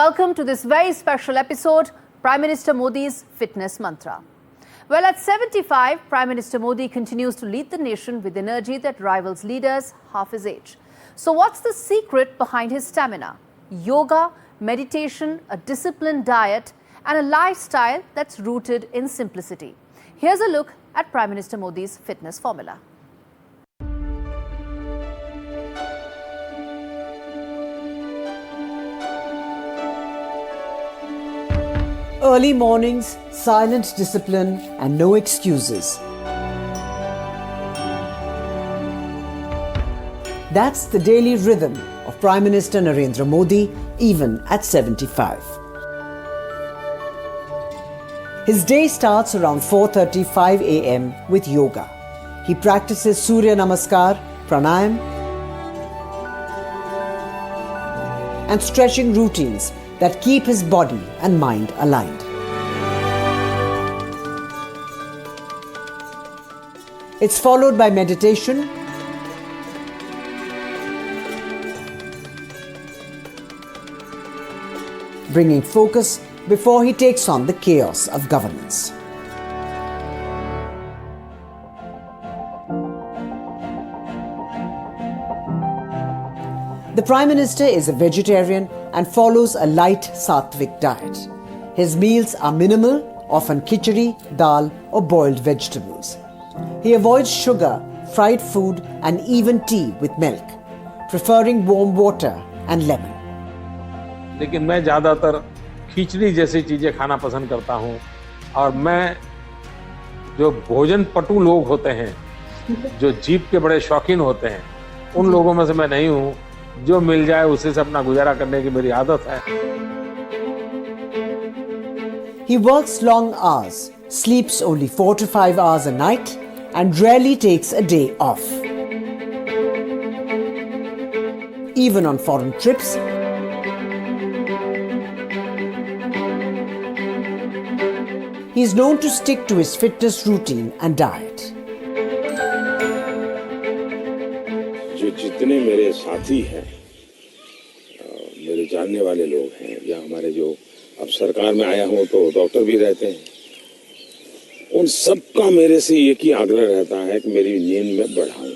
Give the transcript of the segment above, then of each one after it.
welcome to this very special episode, Prime Minister Modi's Fitness Mantra. Well, at 75, Prime Minister Modi continues to lead the nation with energy that rivals leaders half his age. So what's the secret behind his stamina? Yoga, meditation, a disciplined diet, and a lifestyle that's rooted in simplicity. Here's a look at Prime Minister Modi's fitness formula. Early mornings, silent discipline, and no excuses. That's the daily rhythm of Prime Minister Narendra Modi, even at 75. His day starts around 4:35 a.m. with yoga. He practices Surya Namaskar, Pranayam, and stretching routines that keep his body and mind aligned. It's followed by meditation, bringing focus before he takes on the chaos of governance. The Prime Minister is a vegetarian and follows a light Sattvic diet. His meals are minimal, often khichdi, dal or boiled vegetables. He avoids sugar, fried food and even tea with milk, preferring warm water and lemon. लेकिन मैं ज़्यादातर खिचड़ी जैसी चीज़ें खाना पसंद करता हूँ और मैं जो भोजन पटु लोग होते हैं, जो जीभ के बड़े शौकीन होते हैं, उन लोगों में से मैं नहीं हूँ। जो मिल जाए उसी से अपना गुजारा करने की मेरी आदत है। He works long hours, sleeps only 4 to 5 hours a night and rarely takes a day off. Even on foreign trips, he is known to stick to his fitness routine and diet. जो जितने मेरे साथी हैं, मेरे जानने वाले लोग हैं या हमारे जो अब सरकार में आया हूँ तो डॉक्टर भी रहते हैं, उन सबका मेरे से एक ही आग्रह रहता है कि मेरी नींद में बढ़ाऊं।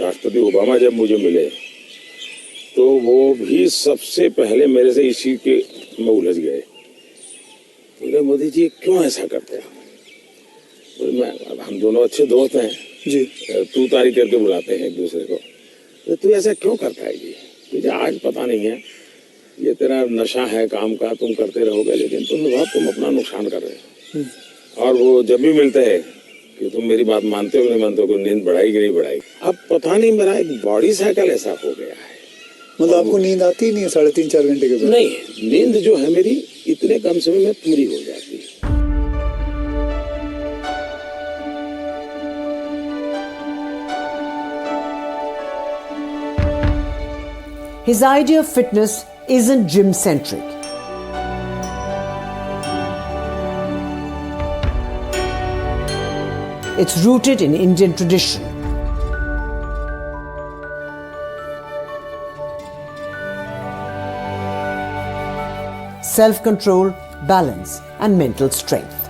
राष्ट्रपति ओबामा जब मुझे मिले तो वो भी सबसे पहले मेरे से इसी के में उलझ गए। बोले मोदी जी क्यों ऐसा करते हैं? हम दोनों अच्छे दोस्त हैं जी, तू तारी करके बुलाते हैं एक दूसरे को। तो तू ऐसा क्यों करता है जी? तुझे आज पता नहीं है, ये तेरा नशा है काम का, तुम करते रहोगे लेकिन तुम अपना नुकसान कर रहे हो। और वो जब भी मिलते हैं कि तुम मेरी बात मानते हो नहीं मानते हो, नींद बढ़ाई कि नहीं बढ़ाई। अब पता नहीं मेरा एक बॉडी साइकिल ऐसा हो गया है। मतलब आपको नींद आती ही नहीं है 3.5-4 घंटे के बाद? नहीं, नींद जो है मेरी इतने कम समय में पूरी हो जाती है। His idea of fitness isn't gym-centric. It's rooted in Indian tradition. Self-control, balance, and mental strength.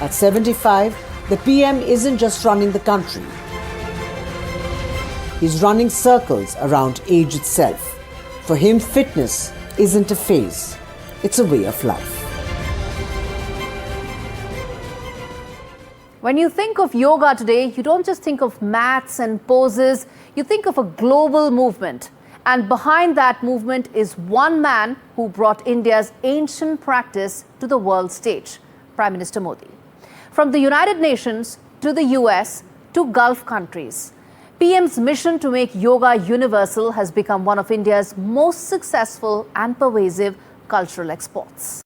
At 75, the PM isn't just running the country. He's running circles around age itself. For him, fitness isn't a phase, it's a way of life. When you think of yoga today, you don't just think of mats and poses, you think of a global movement. And behind that movement is one man who brought India's ancient practice to the world stage, Prime Minister Modi. From the United Nations to the US to Gulf countries, PM's mission to make yoga universal has become one of India's most successful and pervasive cultural exports.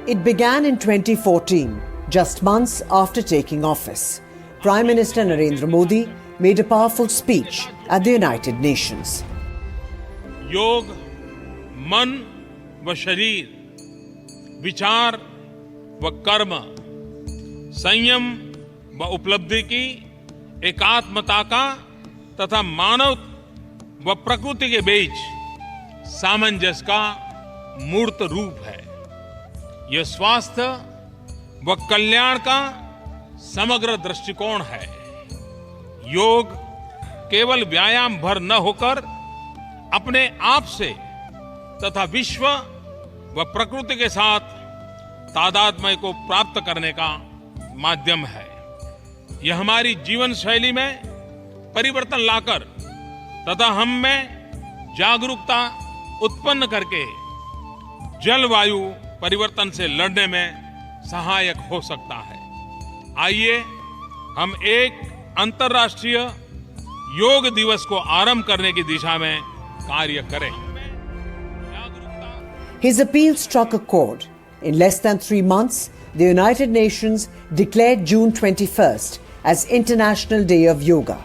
It began in 2014, just months after taking office. Prime Minister Narendra Modi made a powerful speech at the United Nations. योग मन व शरीर, विचार व कर्म, संयम व उपलब्धि की एकात्मता का तथा मानव व प्रकृति के बीच सामंजस्य का मूर्त रूप है। यह स्वास्थ्य व कल्याण का समग्र दृष्टिकोण है। योग केवल व्यायाम भर न होकर अपने आप से तथा विश्व व प्रकृति के साथ तादात्म्य को प्राप्त करने का माध्यम है। यह हमारी जीवन शैली में परिवर्तन लाकर तथा हम में जागरूकता उत्पन्न करके जलवायु परिवर्तन से लड़ने में सहायक हो सकता है। आइए हम एक अंतर्राष्ट्रीय योग दिवस को आरंभ करने की दिशा में कार्य करें। His appeal struck a chord. In less than 3 months, the United Nations declared June 21st as International Day of Yoga,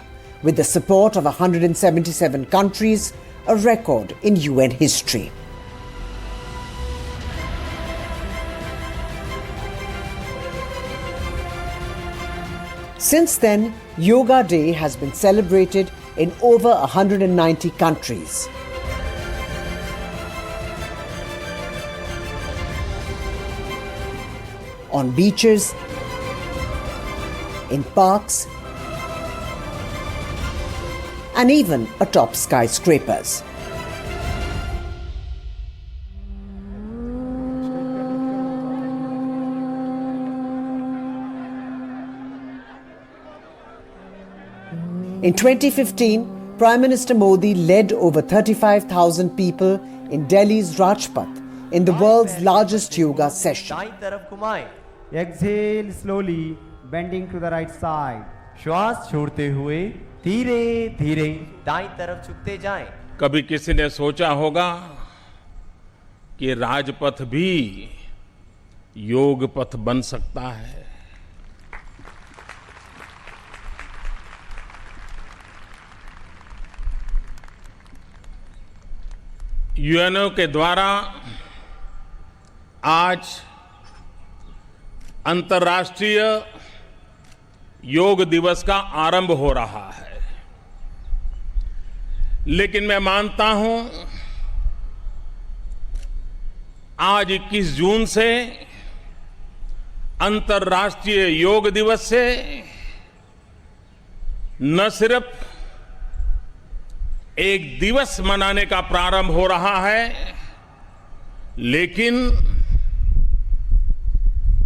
with the support of 177 countries, a record in UN history. Since then, Yoga Day has been celebrated in over 190 countries. On beaches, in parks, and even atop skyscrapers. In 2015, Prime Minister Modi led over 35,000 people in Delhi's Rajpath in the world's largest yoga session. दाईं तरफ घुमाएं। Exhale slowly, bending to the right side. श्वास छोड़ते हुए धीरे धीरे दाईं तरफ झुकते जाएं। कभी किसी ने सोचा होगा कि राजपथ भी योग पथ बन सकता है। यूएनओ के द्वारा आज अंतर्राष्ट्रीय योग दिवस का आरंभ हो रहा है, लेकिन मैं मानता हूं आज 21 जून से अंतर्राष्ट्रीय योग दिवस से न सिर्फ एक दिवस मनाने का प्रारंभ हो रहा है, लेकिन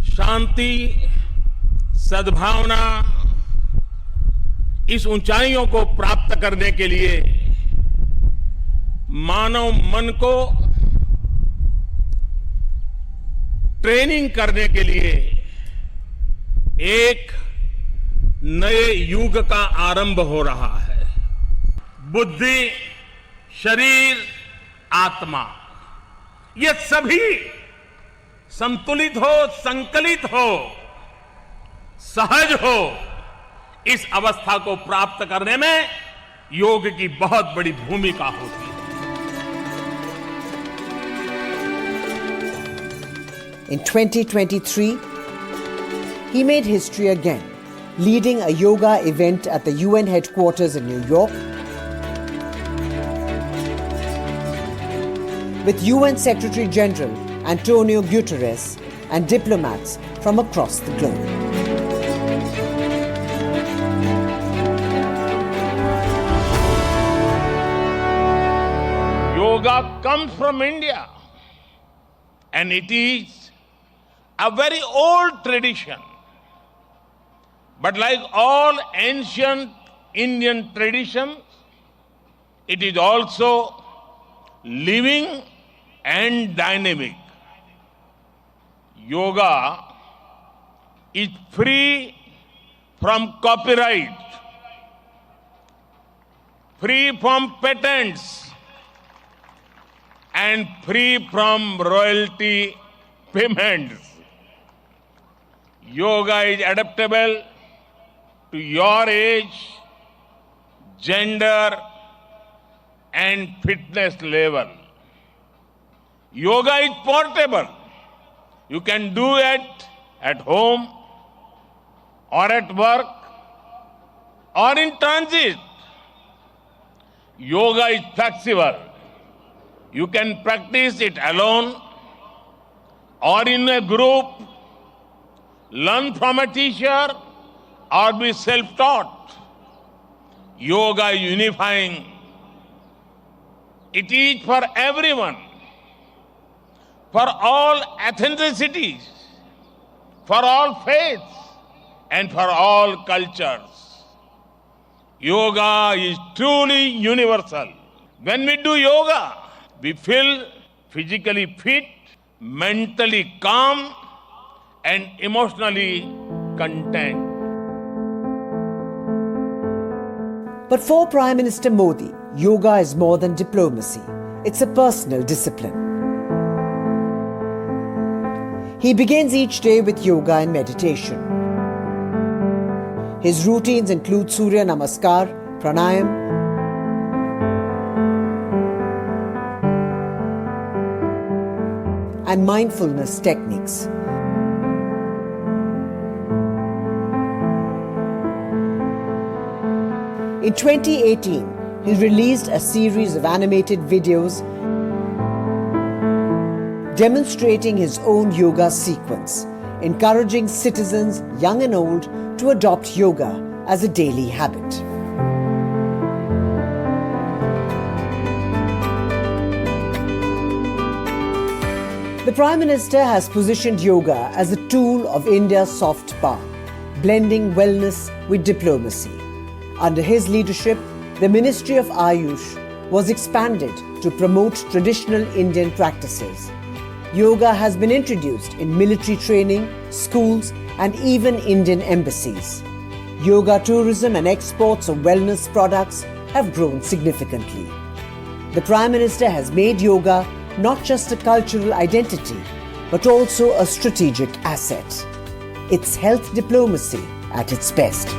शांति, सद्भावना, इस ऊंचाइयों को प्राप्त करने के लिए मानव मन को ट्रेनिंग करने के लिए एक नए युग का आरंभ हो रहा है। बुद्धि, शरीर, आत्मा, ये सभी संतुलित हो, संकलित हो, सहज हो, इस अवस्था को प्राप्त करने में योग की बहुत बड़ी भूमिका होती है। In 2023, he made history again, leading a yoga event at the UN headquarters in New York, with UN Secretary General Antonio Guterres and diplomats from across the globe. Yoga comes from India, and it is a very old tradition. But like all ancient Indian traditions, it is also living and dynamic. Yoga is free from copyright, free from patents, and free from royalty payments. Yoga is adaptable to your age, gender, and fitness level. Yoga is portable. You can do it at home or at work or in transit. Yoga is flexible. You can practice it alone or in a group, learn from a teacher or be self-taught. Yoga is unifying. It is for everyone, for all ethnicities, for all faiths, and for all cultures. Yoga is truly universal. When we do yoga, we feel physically fit, mentally calm, and emotionally content. But for Prime Minister Modi, yoga is more than diplomacy. It's a personal discipline. He begins each day with yoga and meditation. His routines include Surya Namaskar, Pranayam, and mindfulness techniques. In 2018, he released a series of animated videos demonstrating his own yoga sequence, encouraging citizens, young and old, to adopt yoga as a daily habit. The Prime Minister has positioned yoga as a tool of India's soft power, blending wellness with diplomacy. Under his leadership, the Ministry of Ayush was expanded to promote traditional Indian practices. Yoga has been introduced in military training, schools, and even Indian embassies. Yoga tourism and exports of wellness products have grown significantly. The Prime Minister has made yoga not just a cultural identity, but also a strategic asset. It's health diplomacy at its best.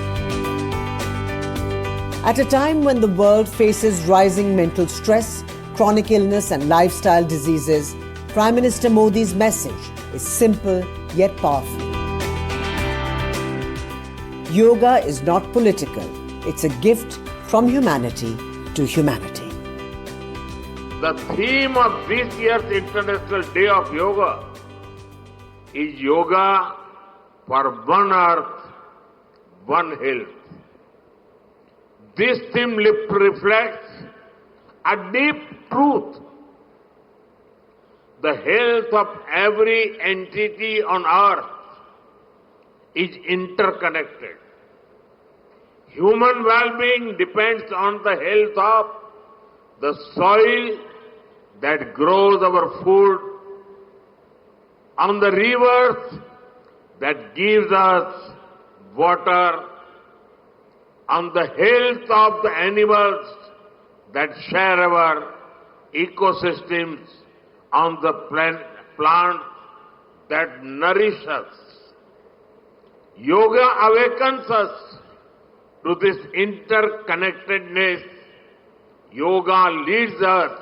At a time when the world faces rising mental stress, chronic illness and lifestyle diseases, Prime Minister Modi's message is simple yet powerful. Yoga is not political. It's a gift from humanity to humanity. The theme of this year's International Day of Yoga is Yoga for One Earth, One Health. This theme reflects a deep truth. The health of every entity on earth is interconnected. Human well-being depends on the health of the soil that grows our food, on the rivers that gives us water, on the health of the animals that share our ecosystems, on the plants that nourish us. Yoga awakens us to this interconnectedness. Yoga leads us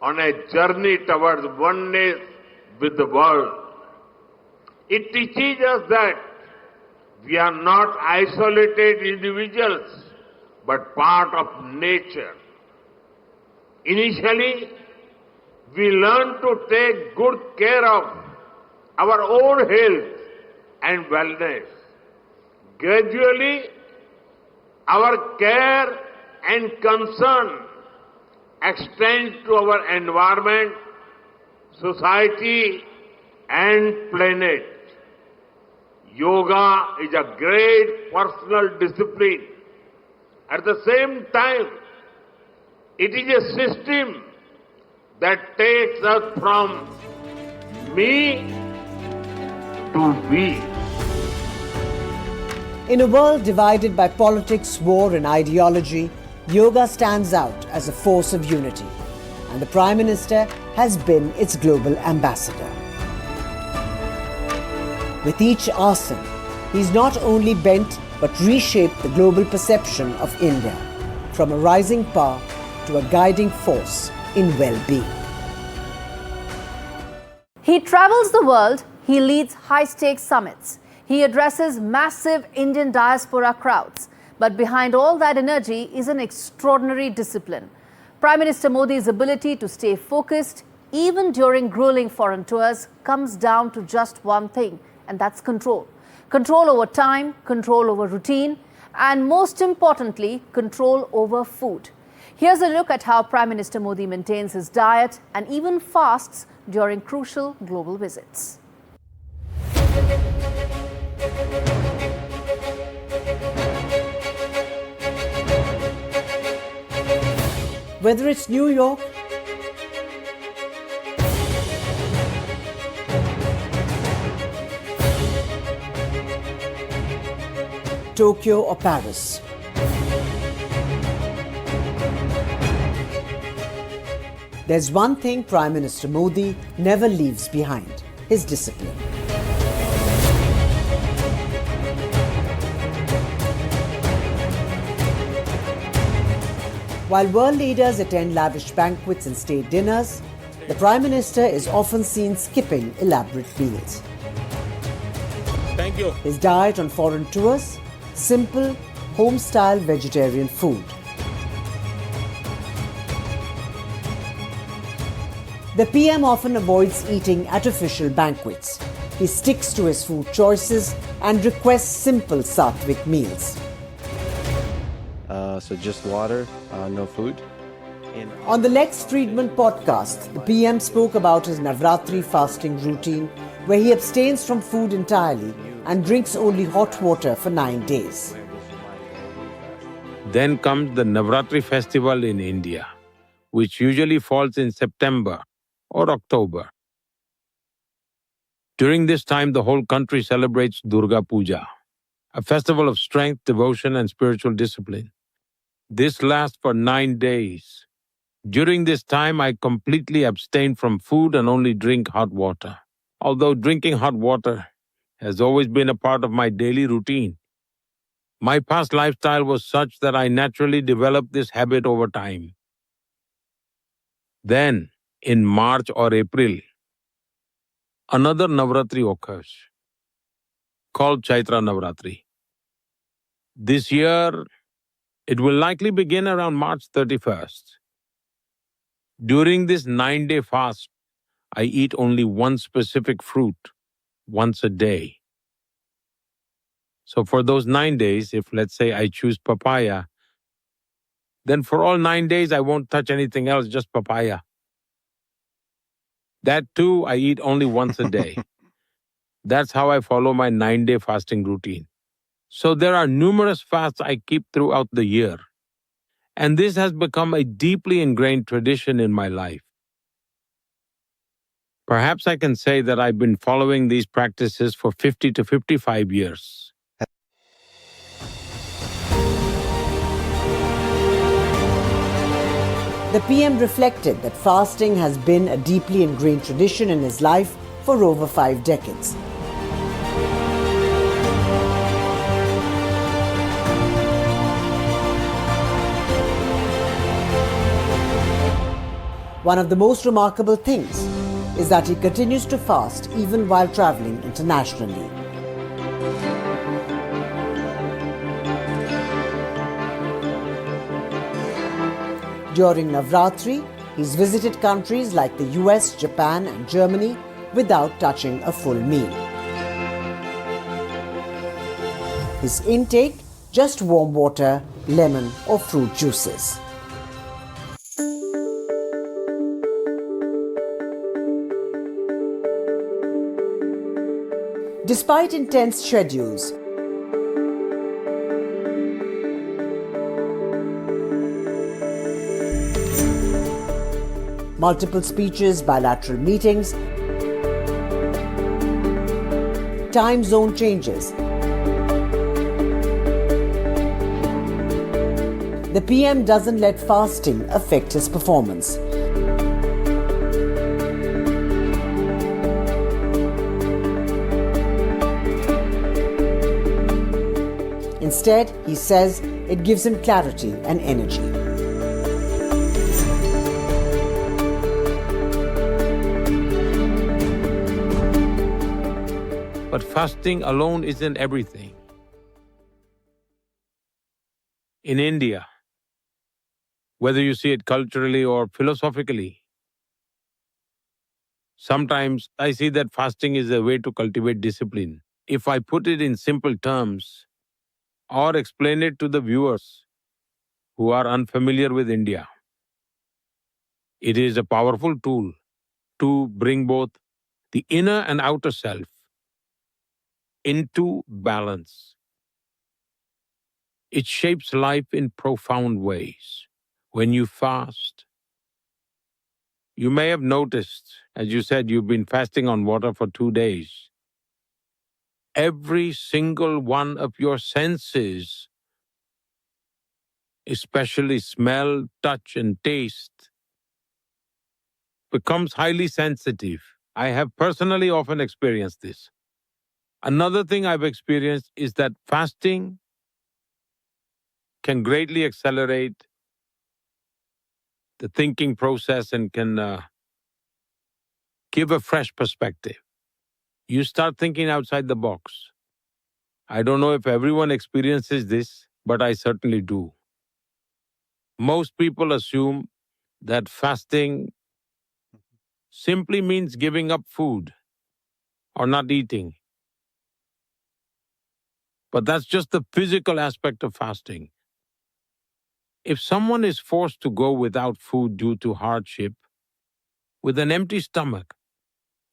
on a journey towards oneness with the world. It teaches us that we are not isolated individuals, but part of nature. Initially, we learn to take good care of our own health and wellness. Gradually, our care and concern extends to our environment, society, and planet. Yoga is a great personal discipline. At the same time, it is a system that takes us from me to we. In a world divided by politics, war, and ideology, yoga stands out as a force of unity, and the Prime Minister has been its global ambassador. With each asana, he's not only bent but reshaped the global perception of India, from a rising power to a guiding force in well-being. He travels the world, He leads high-stakes summits. He addresses massive Indian diaspora crowds. But behind all that energy is an extraordinary discipline. Prime Minister Modi's ability to stay focused, even during grueling foreign tours, comes down to just one thing, and that's control. Control over time, control over routine, and most importantly, control over food. Here's a look at how Prime Minister Modi maintains his diet and even fasts during crucial global visits. Whether it's New York, Tokyo or Paris, there's one thing Prime Minister Modi never leaves behind: his discipline. While world leaders attend lavish banquets and state dinners, the Prime Minister is often seen skipping elaborate meals. Thank you. His diet on foreign tours: simple, home-style vegetarian food. The PM often avoids eating at official banquets. He sticks to his food choices and requests simple Sattvic meals. So just water, no food. And On the Lex Friedman podcast, the PM spoke about his Navratri fasting routine, where he abstains from food entirely and drinks only hot water for 9 days. Then comes the Navratri festival in India, which usually falls in September or October. During this time, the whole country celebrates Durga Puja, a festival of strength, devotion, and spiritual discipline. This lasts for 9 days. During this time, I completely abstain from food and only drink hot water. Although drinking hot water has always been a part of my daily routine, my past lifestyle was such that I naturally developed this habit over time. Then, in March or April, another Navratri occurs, called Chaitra Navratri. This year, it will likely begin around March 31st. During this 9-day fast, I eat only one specific fruit once a day. So for those 9 days, if let's say I choose papaya, then for all 9 days I won't touch anything else, just papaya. That too, I eat only once a day. That's how I follow my 9-day fasting routine. So there are numerous fasts I keep throughout the year. And this has become a deeply ingrained tradition in my life. Perhaps I can say that I've been following these practices for 50 to 55 years. The PM reflected that fasting has been a deeply ingrained tradition in his life for over 5 decades. One of the most remarkable things is that he continues to fast even while traveling internationally. During Navratri, he's visited countries like the US, Japan and Germany without touching a full meal. His intake: just warm water, lemon or fruit juices. Despite intense schedules, multiple speeches, bilateral meetings, time zone changes, the PM doesn't let fasting affect his performance. Instead, he says it gives him clarity and energy. But fasting alone isn't everything. In India, whether you see it culturally or philosophically, sometimes I see that fasting is a way to cultivate discipline. If I put it in simple terms or explain it to the viewers who are unfamiliar with India, it is a powerful tool to bring both the inner and outer self into balance. It shapes life in profound ways. When you fast, you may have noticed, as you said, you've been fasting on water for 2 days. Every single one of your senses, especially smell, touch, and taste, becomes highly sensitive. I have personally often experienced this. Another thing I've experienced is that fasting can greatly accelerate the thinking process and can give a fresh perspective. You start thinking outside the box. I don't know if everyone experiences this, but I certainly do. Most people assume that fasting simply means giving up food or not eating. But that's just the physical aspect of fasting. If someone is forced to go without food due to hardship, with an empty stomach,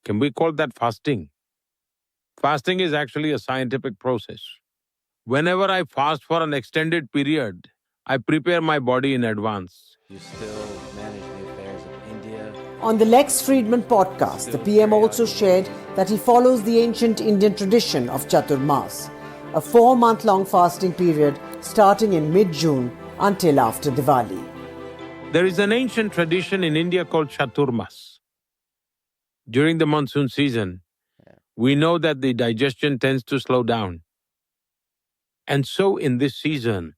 can we call that fasting? Fasting is actually a scientific process. Whenever I fast for an extended period, I prepare my body in advance. You still manage the affairs of India. On the Lex Friedman podcast, the PM also shared that he follows the ancient Indian tradition of Chaturmas, a 4-month-long fasting period starting in mid-June until after Diwali. There is an ancient tradition in India called Chaturmas. During the monsoon season, we know that the digestion tends to slow down. And so in this season,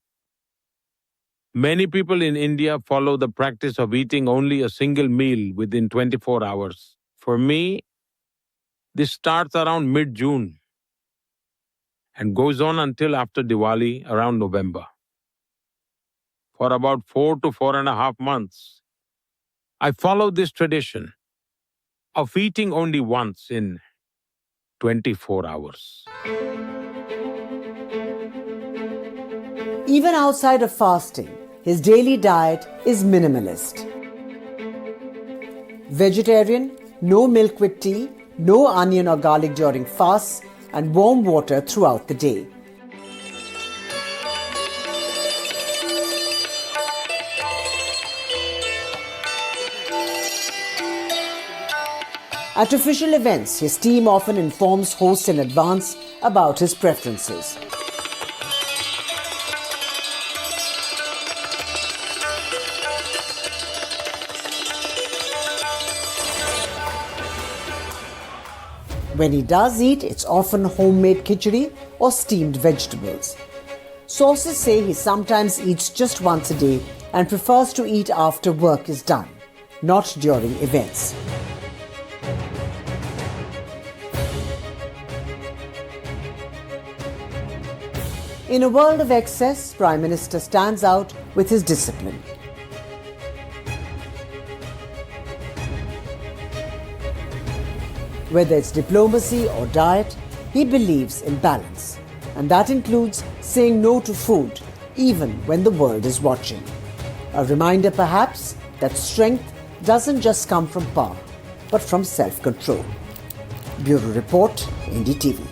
many people in India follow the practice of eating only a single meal within 24 hours. For me, this starts around mid-June and goes on until after Diwali around November. For about 4 to 4.5 months, I follow this tradition of eating only once in 24 hours. Even outside of fasting, his daily diet is minimalist. Vegetarian, no milk with tea, no onion or garlic during fasts, and warm water throughout the day. At official events, his team often informs hosts in advance about his preferences. When he does eat, it's often homemade khichdi or steamed vegetables. Sources say he sometimes eats just once a day and prefers to eat after work is done, not during events. In a world of excess, Prime Minister stands out with his discipline. Whether it's diplomacy or diet, he believes in balance. And that includes saying no to food, even when the world is watching. A reminder perhaps that strength doesn't just come from power, but from self-control. Bureau Report, NDTV.